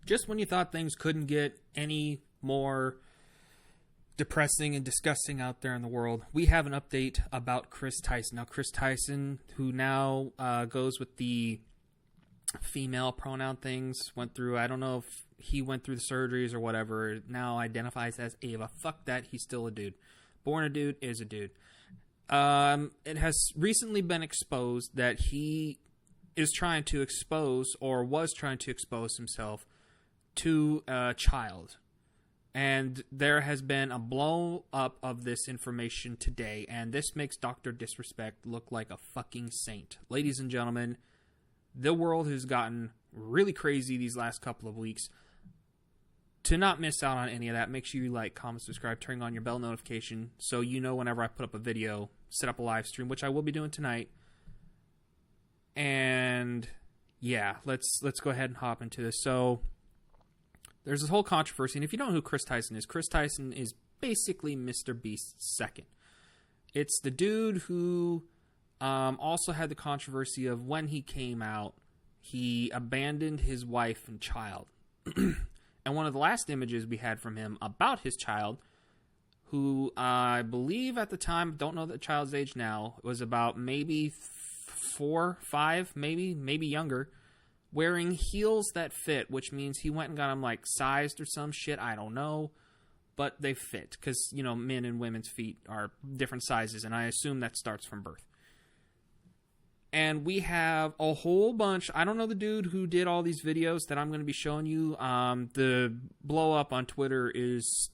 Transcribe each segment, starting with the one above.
Just when you thought things couldn't get any more depressing and disgusting out there in the world, we have an update about Kris Tyson. Now, Kris Tyson, who now goes with the female pronoun things, went through, I don't know if he went through the surgeries or whatever, now identifies as Ava. Fuck that, he's still a dude. Born a dude, is a dude. It has recently been exposed that he is trying to expose, or was trying to expose himself to a child. And there has been a blow up of this information today, and this makes DrDisRespect look like a fucking saint. Ladies and gentlemen, the world has gotten really crazy these last couple of weeks. To not miss out on any of that, make sure you like, comment, subscribe, turn on your bell notification so you know whenever I put up a video, set up a live stream, which I will be doing tonight. And yeah, let's go ahead and hop into this. So there's this whole controversy, and if you don't know who Kris Tyson is basically Mr. Beast's second. It's the dude who also had the controversy of when he came out, he abandoned his wife and child. And one of the last images we had from him about his child, who I believe at the time, don't know the child's age now, was about maybe 4, 5, maybe younger, wearing heels that fit, which means he went and got them like sized or some shit, I don't know, but they fit, because, you know, men and women's feet are different sizes, and I assume that starts from birth. And we have a whole bunch, I don't know the dude who did all these videos that I'm going to be showing you. The blow up on Twitter is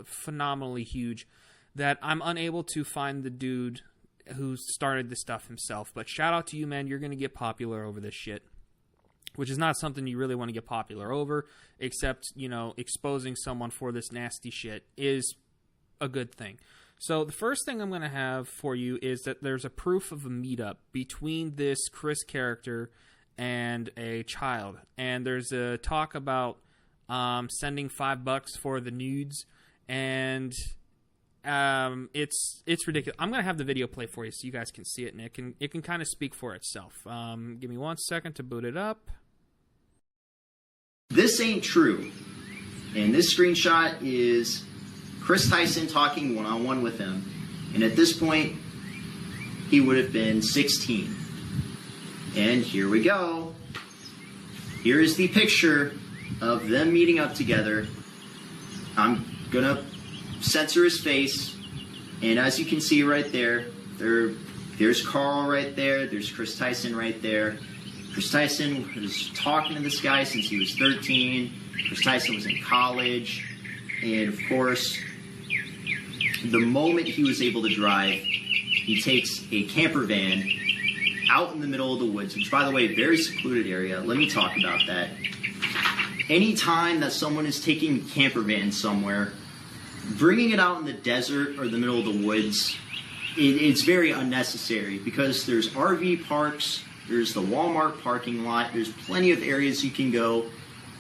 phenomenally huge, that I'm unable to find the dude who started this stuff himself. But shout out to you, man, you're going to get popular over this shit. Which is not something you really want to get popular over, except, you know, exposing someone for this nasty shit is a good thing. So the first thing I'm going to have for you is that there's a proof of a meetup between this Kris character and a child. And there's a talk about sending $5 for the nudes, and it's ridiculous. I'm going to have the video play for you so you guys can see it, and it can kind of speak for itself. Give me 1 second to boot it up. This ain't true. And this screenshot is Kris Tyson talking one-on-one with him. And at this point, he would have been 16. And here we go. Here is the picture of them meeting up together. I'm going to censor his face. And as you can see right there, there's Carl right there. There's Kris Tyson right there. Kris Tyson was talking to this guy since he was 13. Kris Tyson was in college. And, of course, the moment he was able to drive, he takes a camper van out in the middle of the woods, which, by the way, very secluded area. Let me talk about that. Anytime that someone is taking a camper van somewhere, bringing it out in the desert or the middle of the woods, it's very unnecessary because there's RV parks, there's the Walmart parking lot, there's plenty of areas you can go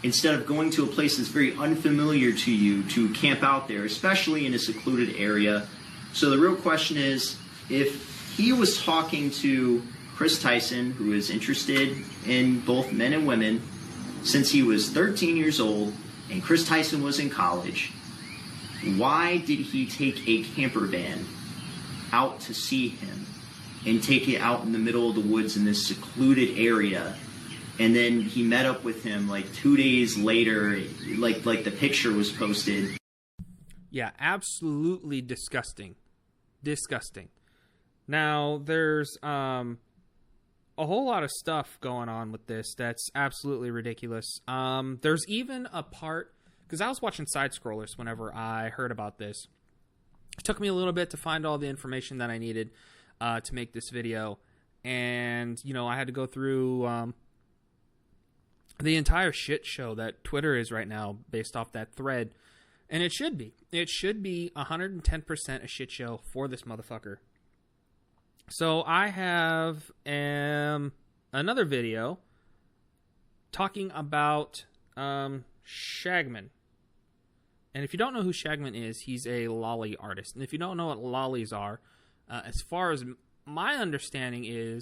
instead of going to a place that's very unfamiliar to you to camp out there, especially in a secluded area. So the real question is, if he was talking to Kris Tyson, who is interested in both men and women, since he was 13 years old and Kris Tyson was in college, why did he take a camper van out to see him and take it out in the middle of the woods in this secluded area? And then he met up with him like 2 days later, like the picture was posted. Yeah, absolutely disgusting. Disgusting. Now, there's a whole lot of stuff going on with this that's absolutely ridiculous. There's even a part, because I was watching side scrollers whenever I heard about this. It took me a little bit to find all the information that I needed to make this video. And, you know, I had to go through the entire shit show that Twitter is right now based off that thread. And it should be. It should be 110% a shit show for this motherfucker. So I have another video talking about Shagman. And if you don't know who Shagman is, he's a lolly artist. And if you don't know what lollies are, as far as my understanding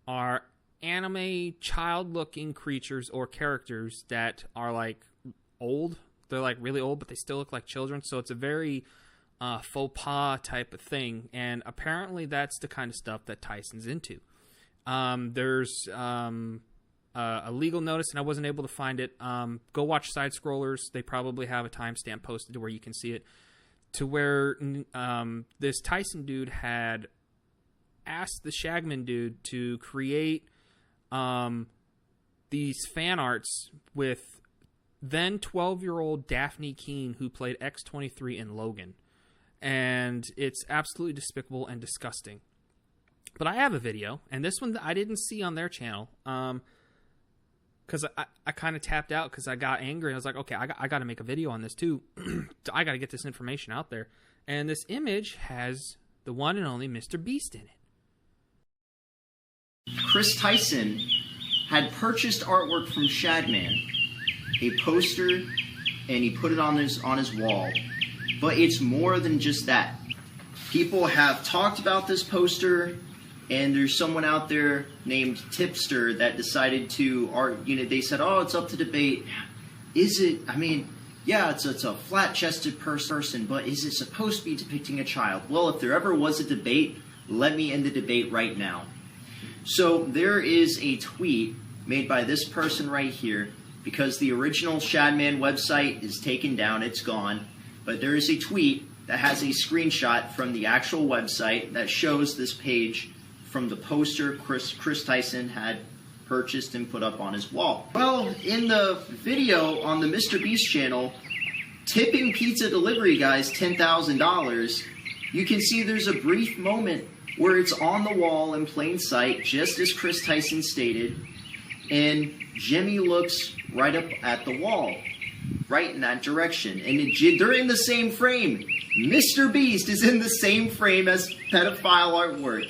are anime child-looking creatures or characters that are like old. They're like really old, but they still look like children. So it's a very faux pas type of thing. And apparently that's the kind of stuff that Tyson's into. There's a legal notice, and I wasn't able to find it. Go watch Side Scrollers. They probably have a timestamp posted to where you can see it. To where this Tyson dude had asked the Shagman dude to create these fan arts with then 12-year-old Daphne Keene, who played X-23 in Logan. And it's absolutely despicable and disgusting. But I have a video, and this one I didn't see on their channel. Because I kind of tapped out because I got angry. I was like, okay, I got to make a video on this too. I got to get this information out there. And this image has the one and only Mr. Beast in it. Kris Tyson had purchased artwork from Shagman, a poster, and he put it on his wall. But it's more than just that. People have talked about this poster, and there's someone out there named Tipster that decided to, they said, oh, it's up to debate. Is it, yeah, it's a flat-chested person, but is it supposed to be depicting a child? Well, if there ever was a debate, let me end the debate right now. So there is a tweet made by this person right here, because the original Shadman website is taken down, it's gone, but there is a tweet that has a screenshot from the actual website that shows this page from the poster Kris Tyson had purchased and put up on his wall. Well, in the video on the Mr. Beast channel, tipping pizza delivery guys $10,000, you can see there's a brief moment where it's on the wall in plain sight, just as Kris Tyson stated, and Jimmy looks right up at the wall, right in that direction. And during the same frame, Mr. Beast is in the same frame as pedophile artwork.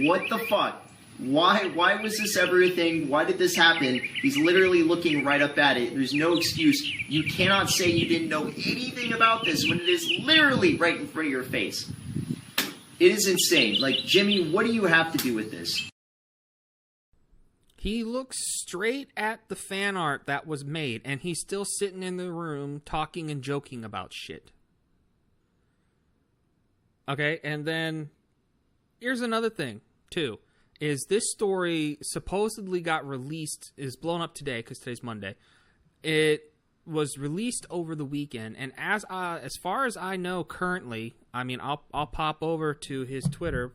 What the fuck? Why was this ever a thing? Why did this happen? He's literally looking right up at it. There's no excuse. You cannot say you didn't know anything about this when it is literally right in front of your face. It is insane. Like, Jimmy, what do you have to do with this? He looks straight at the fan art that was made, and he's still sitting in the room talking and joking about shit. Okay, and then here's another thing, too, is this story supposedly got released, is blown up today, because today's Monday. It was released over the weekend, and as far as I know currently, I'll pop over to his Twitter,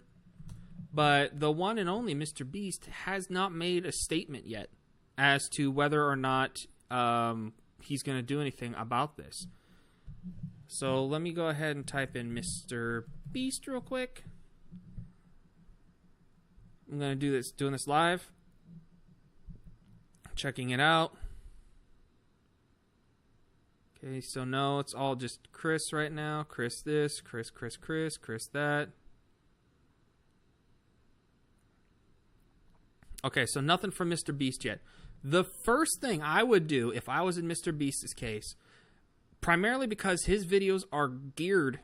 but the one and only Mr. Beast has not made a statement yet as to whether or not he's going to do anything about this. So let me go ahead and type in Mr. Beast real quick. I'm going to doing this live. Checking it out. Okay, so no, it's all just Kris right now. Kris this, Kris that. Okay, so nothing from Mr. Beast yet. The first thing I would do if I was in Mr. Beast's case, primarily because his videos are geared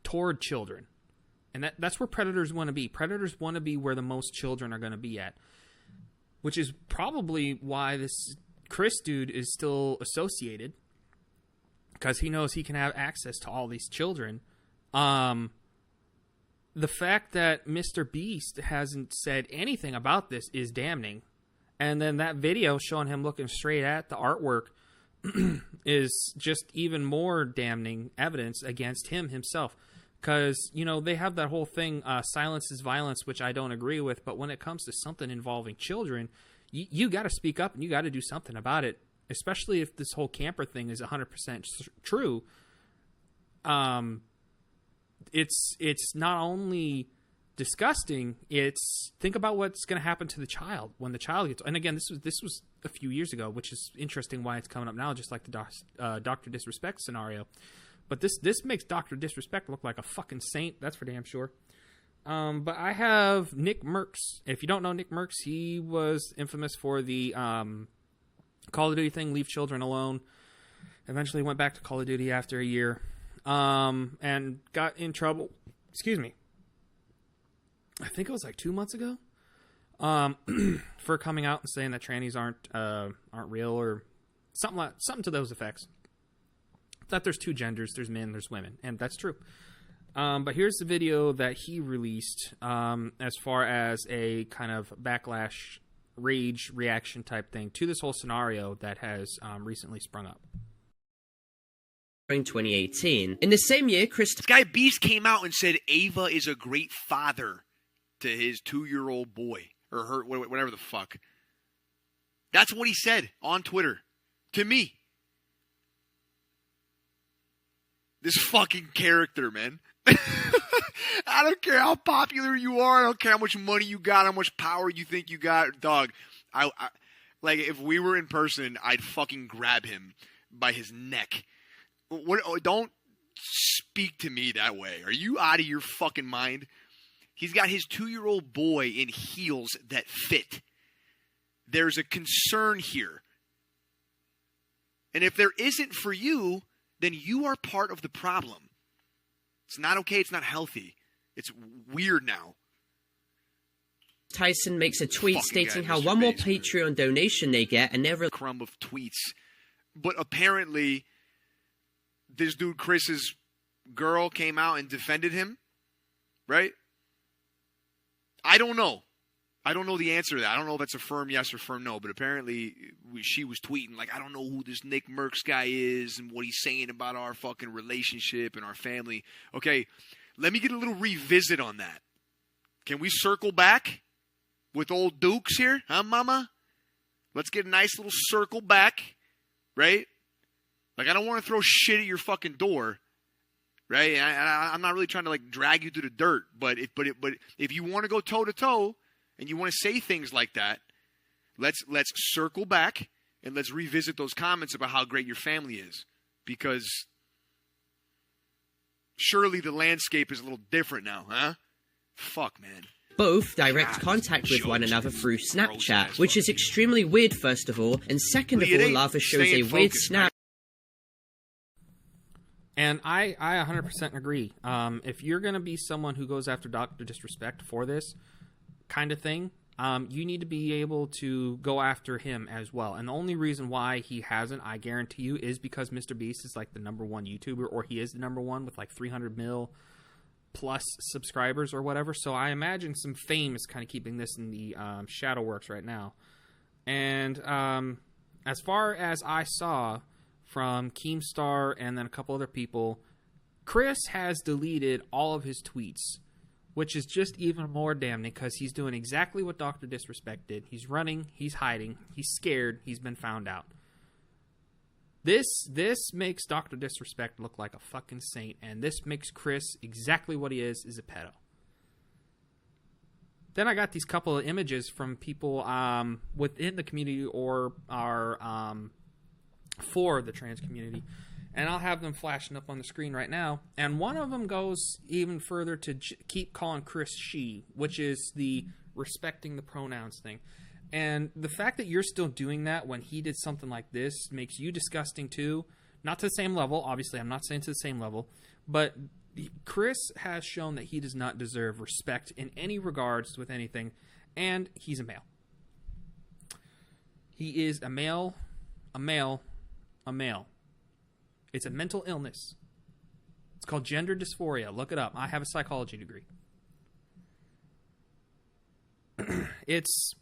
toward children. And that's where predators want to be. Predators want to be where the most children are going to be at. Which is probably why this Kris dude is still associated. Because he knows he can have access to all these children. The fact that Mr. Beast hasn't said anything about this is damning. And then that video showing him looking straight at the artwork is just even more damning evidence against him himself. Because, they have that whole thing, silence is violence, which I don't agree with. But when it comes to something involving children, you got to speak up and you got to do something about it. Especially if this whole camper thing is 100% true. It's not only disgusting, it's think about what's going to happen to the child when the child gets, and again, this was a few years ago, which is interesting why it's coming up now, just like the DrDisRespect scenario. But this makes DrDisRespect look like a fucking saint, that's for damn sure. But I have Nick Merckx. If you don't know Nick Merckx, he was infamous for the Call of Duty thing, Leave Children Alone. Eventually went back to Call of Duty after a year. And got in trouble. Excuse me. I think it was like 2 months ago. for coming out and saying that trannies aren't real or something to those effects. That there's two genders, there's men, there's women, and that's true. But here's the video that he released as far as a kind of backlash, rage reaction type thing to this whole scenario that has recently sprung up. In 2018. In the same year, Kris... This guy Beast came out and said Ava is a great father to his 2-year-old boy. Or her, whatever the fuck. That's what he said on Twitter. To me. This fucking character, man. I don't care how popular you are. I don't care how much money you got, how much power you think you got. Dog, I like, if we were in person, I'd fucking grab him by his neck. Don't speak to me that way. Are you out of your fucking mind? He's got his 2-year-old boy in heels that fit. There's a concern here. And if there isn't for you, then you are part of the problem. It's not okay. It's not healthy. It's weird now. Tyson makes a tweet stating how one more Patreon donation they get and never... Crumb of tweets. But apparently, this dude Chris's girl came out and defended him. Right? I don't know. I don't know the answer to that. I don't know if that's a firm yes or firm no, but apparently she was tweeting, like, I don't know who this Nick Merckx guy is and what he's saying about our fucking relationship and our family. Okay, let me get a little revisit on that. Can we circle back with old Dukes here? Huh, mama? Let's get a nice little circle back, right? Like, I don't want to throw shit at your fucking door, right? I'm not really trying to, like, drag you through the dirt, but if you want to go toe-to-toe, and you want to say things like that, let's circle back and let's revisit those comments about how great your family is. Because surely the landscape is a little different now, huh? Fuck, man. Both direct contact with one another through Snapchat, which is extremely weird, first of all, and second of all, Lava shows a weird snap. And I 100% agree. If you're going to be someone who goes after DrDisRespect for this kind of thing, you need to be able to go after him as well. And the only reason why he hasn't, I guarantee you, is because Mr. Beast is like the #1 YouTuber, or he is the #1 with like 300 mil plus subscribers or whatever. So I imagine some fame is kind of keeping this in the shadow works right now. And as far as I saw from Keemstar and then a couple other people, Kris has deleted all of his tweets, which is just even more damning because he's doing exactly what DrDisRespect did. He's running, he's hiding, he's scared, he's been found out. This makes DrDisRespect look like a fucking saint, and this makes Kris exactly what he is a pedo. Then I got these couple of images from people within the community or are for the trans community. And I'll have them flashing up on the screen right now. And one of them goes even further to keep calling Kris she, which is the respecting the pronouns thing. And the fact that you're still doing that when he did something like this makes you disgusting too. Not to the same level. Obviously, I'm not saying to the same level. But Kris has shown that he does not deserve respect in any regards with anything. And he's a male. He is a male, a male, a male. It's a mental illness. It's called gender dysphoria. Look it up. I have a psychology degree. It's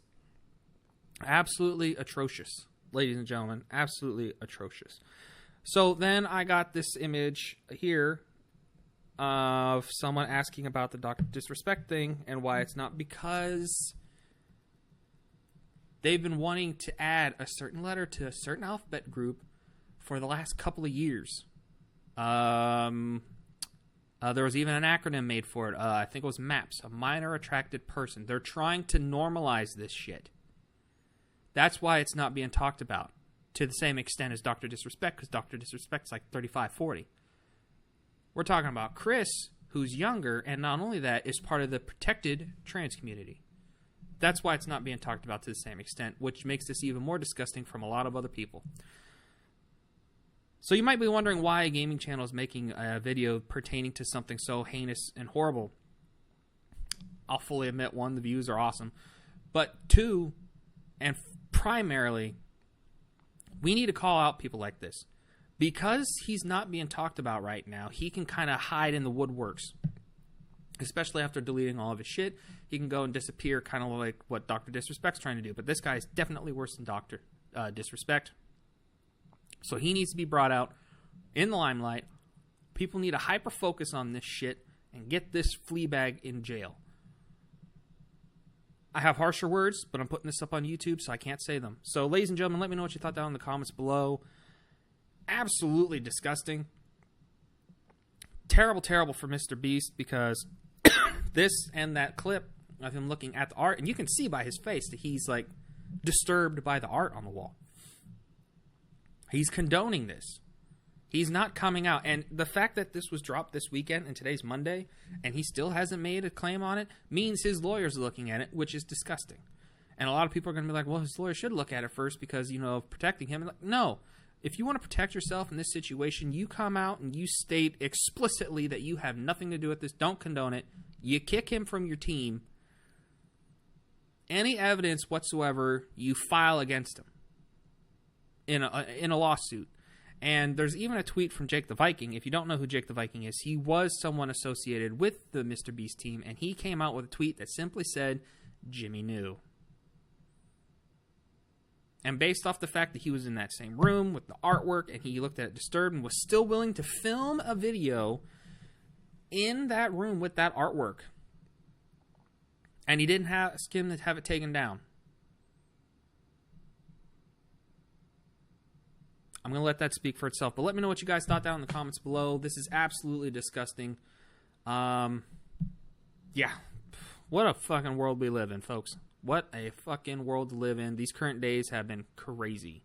absolutely atrocious, ladies and gentlemen. Absolutely atrocious. So then I got this image here of someone asking about the DrDisRespect thing and why it's not, because they've been wanting to add a certain letter to a certain alphabet group for the last couple of years. There was even an acronym made for it. I think it was MAPS, a minor attracted person. They're trying to normalize this shit. That's why it's not being talked about to the same extent as DrDisRespect, because DrDisRespect's like 35, 40. We're talking about Kris, who's younger, and not only that, is part of the protected trans community. That's why it's not being talked about to the same extent, which makes this even more disgusting from a lot of other people. So you might be wondering why a gaming channel is making a video pertaining to something so heinous and horrible. I'll fully admit, one, the views are awesome. But two, and primarily, we need to call out people like this. Because he's not being talked about right now, he can kind of hide in the woodworks. Especially after deleting all of his shit, he can go and disappear, kind of like what DrDisRespect's trying to do. But this guy is definitely worse than DrDisRespect. So he needs to be brought out in the limelight. People need to hyper-focus on this shit and get this fleabag in jail. I have harsher words, but I'm putting this up on YouTube, so I can't say them. So, ladies and gentlemen, let me know what you thought down in the comments below. Absolutely disgusting. Terrible, terrible for Mr. Beast, because this and that clip of him looking at the art, and you can see by his face that he's, like, disturbed by the art on the wall. He's condoning this. He's not coming out. And the fact that this was dropped this weekend and today's Monday and he still hasn't made a claim on it means his lawyers are looking at it, which is disgusting. And a lot of people are going to be like, well, his lawyer should look at it first because, you know, of protecting him. Like, no. If you want to protect yourself in this situation, you come out and you state explicitly that you have nothing to do with this. Don't condone it. You kick him from your team. Any evidence whatsoever, you file against him in a lawsuit. And there's even a tweet from Jake the Viking. If you don't know who Jake the Viking is, he was someone associated with the Mr. Beast team, and he came out with a tweet that simply said, Jimmy knew. And based off the fact that he was in that same room with the artwork, and he looked at it disturbed and was still willing to film a video in that room with that artwork, and he didn't ask him to have it taken down. I'm going to let that speak for itself. But let me know what you guys thought down in the comments below. This is absolutely disgusting. Yeah. What a fucking world we live in, folks. What a fucking world to live in. These current days have been crazy.